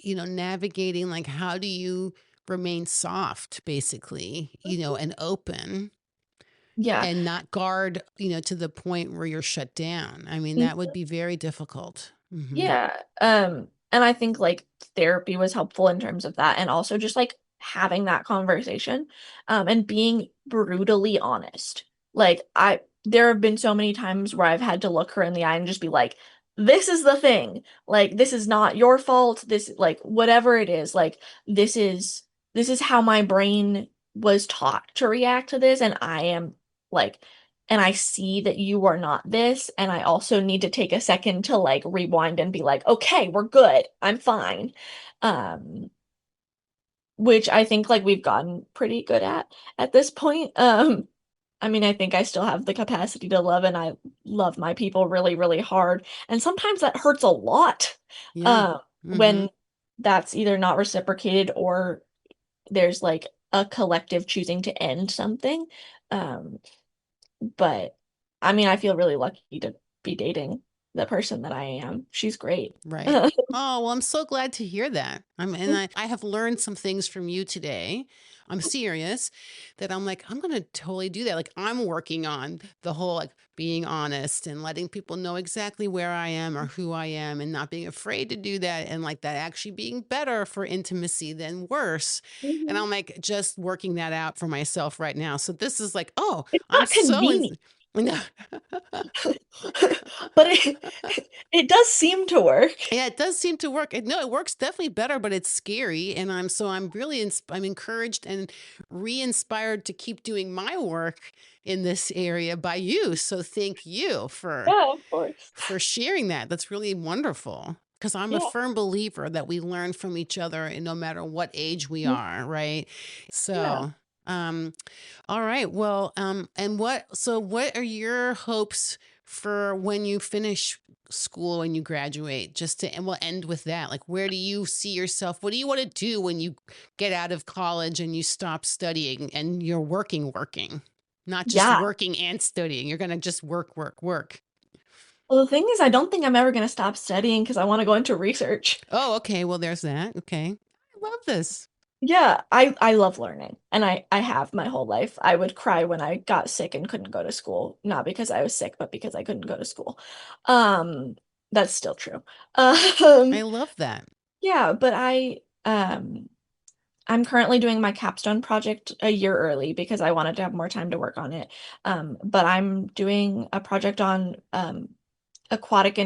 A: navigating like how do you remain soft basically, and open
B: yeah.
A: and not guard, to the point where you're shut down. I mean, that would be very difficult. Mhm.
B: Yeah. And I think like therapy was helpful in terms of that, and also just like having that conversation, and being brutally honest. Like, there have been so many times where I've had to look her in the eye and just be like, this is the thing. Like, this is not your fault. This, like, whatever it is, like, this is how my brain was taught to react to this, and I am like, and I see that you are not this, and I also need to take a second to like rewind and be like, okay, we're good. I'm fine. Um, which I think like we've gotten pretty good at this point. I mean, I think I still have the capacity to love, and I love my people really, really hard. And sometimes that hurts a lot,
A: Yeah. Mm-hmm.
B: when that's either not reciprocated or there's like a collective choosing to end something. Um, but I mean, I feel really lucky to be dating the person that I am. She's great.
A: Right. Oh, well, I'm so glad to hear that. I have learned some things from you today. I'm serious that I'm like, I'm going to totally do that. Like, I'm working on the whole like being honest and letting people know exactly where I am or who I am and not being afraid to do that. And like that actually being better for intimacy than worse. And
B: Mhm.
A: I'm like just working that out for myself right now. So this is like, oh,
B: It's
A: I'm
B: not
A: so in.
B: convenient, but it does seem to work.
A: Yeah, it does seem to work. No, it works definitely better, but it's scary. And I'm really, I'm encouraged and re-inspired to keep doing my work in this area by you. So thank you
B: Yeah, of course.
A: for sharing that. That's really wonderful. Because I'm a
B: Yeah.
A: firm believer that we learn from each other and no matter what age we
B: Mhm.
A: are, right?
B: Yeah.
A: So, all right. Well, what are your hopes for when you finish school and you graduate? And we'll end with that. Like, where do you see yourself? What do you want to do when you get out of college and you stop studying and you're working, not just
B: Yeah.
A: working and studying? You're going to just work.
B: Well, the thing is, I don't think I'm ever going to stop studying because I want to go into research.
A: Oh, okay. Well, there's that. Okay. I love this.
B: Yeah, I love learning, and I have my whole life. I would cry when I got sick and couldn't go to school, not because I was sick, but because I couldn't go to school. Um, that's still true.
A: I
B: Um,
A: love that.
B: yeah, but I'm currently doing my capstone project a year early because I wanted to have more time to work on it. But I'm doing a project on aquatic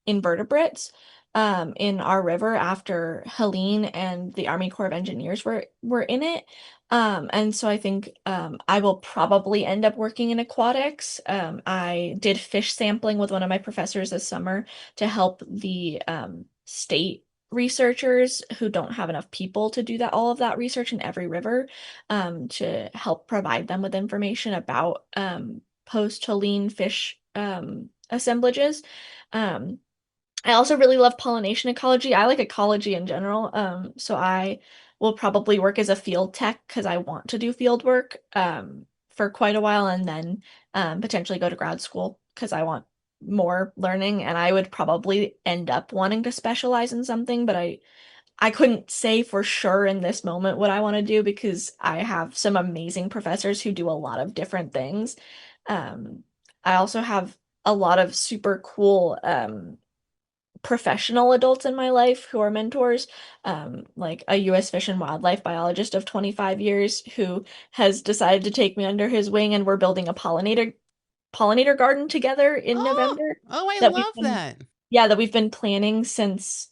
B: invertebrates in our river after Helene and the Army Corps of Engineers were in it. And so I think I will probably end up working in aquatics. I did fish sampling with one of my professors this summer to help the state researchers who don't have enough people to do that all of that research in every river, to help provide them with information about post-Helene fish assemblages. Um, I also really love pollination ecology. I like ecology in general. So I will probably work as a field tech because I want to do field work for quite a while, and then potentially go to grad school because I want more learning, and I would probably end up wanting to specialize in something, but I couldn't say for sure in this moment what I want to do because I have some amazing professors who do a lot of different things. Um, I also have a lot of super cool professional adults in my life who are mentors, like a U.S. Fish and Wildlife biologist of 25 years who has decided to take me under his wing, and we're building a pollinator garden together in
A: Oh,
B: November
A: oh, I
B: that we've
A: love
B: been
A: that.
B: yeah, that we've been planning since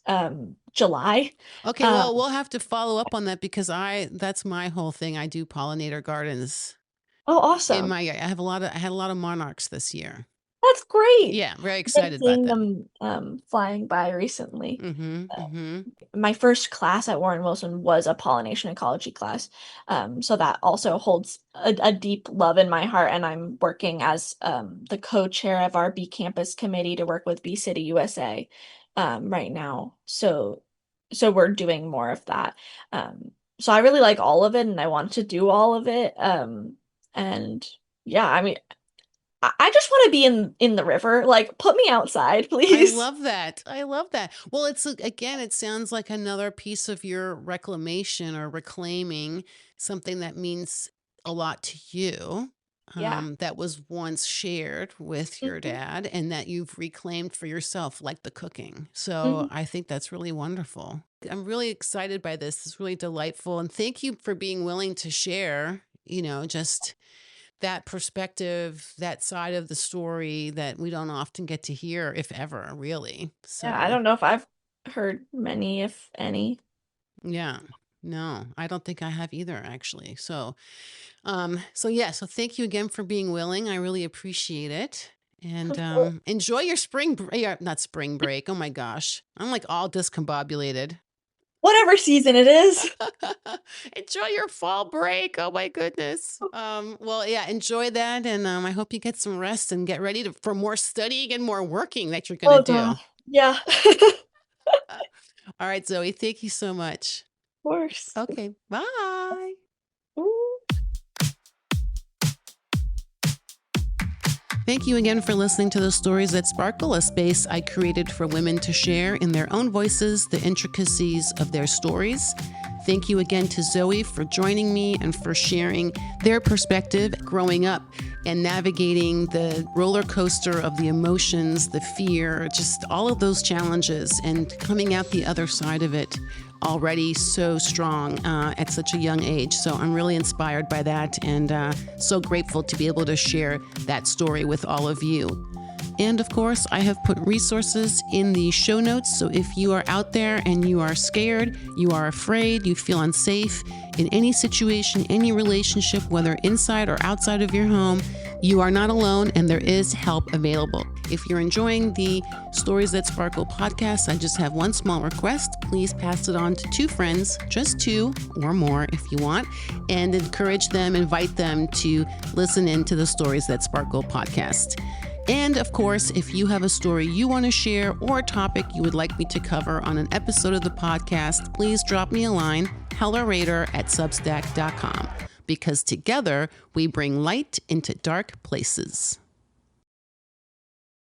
B: July.
A: Okay,
B: Um,
A: well, we'll have to follow up on that because that's my whole thing. I do pollinator gardens.
B: oh, awesome.
A: I had a lot of monarchs this year.
B: That's great.
A: Yeah, very
B: I've been
A: excited about
B: seeing
A: that.
B: them flying by recently.
A: Mhm. Mhm.
B: My first class at Warren Wilson was a pollination ecology class. So that also holds a deep love in my heart. And I'm working as the co-chair of our Bee Campus committee to work with Bee City USA right now. So we're doing more of that. So I really like all of it, and I want to do all of it. And yeah, I mean, I just want to be in the river. Like, put me outside,
A: I
B: please.
A: love that. I love that. Well, again, it sounds like another piece of your reclamation or reclaiming something that means a lot to you.
B: Yeah.
A: That was once shared with your
B: Hmm.
A: dad and that you've reclaimed for yourself, like the cooking. So
B: Hmm.
A: I think that's really wonderful. I'm really excited by this. It's really delightful. And thank you for being willing to share, just that perspective, that side of the story that we don't often get to hear, if ever, really.
B: Yeah, I
A: So,
B: don't know if I've heard many, if any.
A: yeah. No, I don't think I have either, actually. So thank you again for being willing. I really appreciate it. And
B: Of course.
A: enjoy your not spring break. Oh my gosh. I'm like all discombobulated.
B: whatever season it is.
A: Enjoy your fall break. Oh my goodness. Well, yeah, enjoy that. And I hope you get some rest and get ready for more studying and more working that you're going
B: Oh
A: to do.
B: God. Yeah.
A: All right, Zoe, thank you so much.
B: Of course.
A: Okay, bye.
B: Ooh.
A: Thank you again for listening to The Stories That Sparkle, a space I created for women to share in their own voices the intricacies of their stories. Thank you again to Zoie for joining me and for sharing their perspective growing up and navigating the roller coaster of the emotions, the fear, just all of those challenges and coming out the other side of it already so strong at such a young age. So I'm really inspired by that and so grateful to be able to share that story with all of you. And of course, I have put resources in the show notes. So if you are out there and you are scared, you are afraid, you feel unsafe in any situation, any relationship, whether inside or outside of your home, you are not alone and there is help available. If you're enjoying the Stories That Sparkle podcast, I just have one small request. Please pass it on to 2 friends, just 2 or more if you want, and encourage them, invite them to listen in to the Stories That Sparkle podcast. And of course, if you have a story you want to share or a topic you would like me to cover on an episode of the podcast, please drop me a line, hellarator@substack.com, because together we bring light into dark places.